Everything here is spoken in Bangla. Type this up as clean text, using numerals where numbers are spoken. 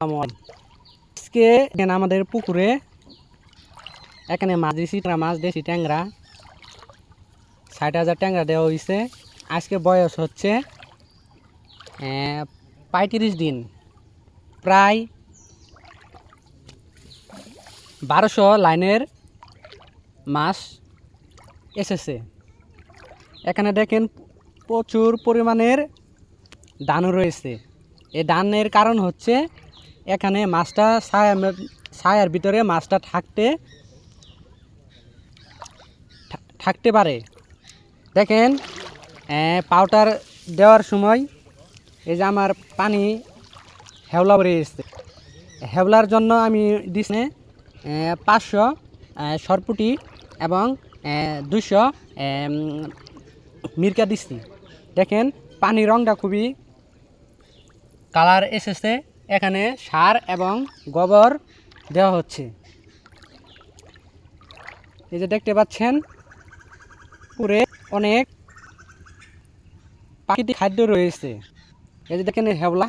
আজকে আমাদের পুকুরে এখানে মাছ দিয়েছি, মাছ দেশি ট্যাংরা 60,000 ট্যাংরা দেওয়া হয়েছে। আজকে বয়স হচ্ছে 35 দিন, প্রায় 1200 লাইনের মাছ এসেছে। এখানে দেখেন প্রচুর পরিমাণের ডানও রয়েছে। এই ডানের কারণ হচ্ছে এখানে মাছটা ছায়ার ভিতরে মাছটা থাকতে পারে। দেখেন পাউডার দেওয়ার সময় এই যে আমার পানি হেওলা ভরে এসছে। হেওলার জন্য আমি দিচ্ছি 500 সরপুটি এবং 200 মিরকা দিচ্ছি। দেখেন পানির রঙটা খুবই কালার এসেছে। এখানে সার এবং গোবর দেওয়া হচ্ছে। এই যে দেখতে পাচ্ছেন পুকুরে অনেক প্রাকৃতিক খাদ্য রয়েছে। এই যে দেখেন হেওলা।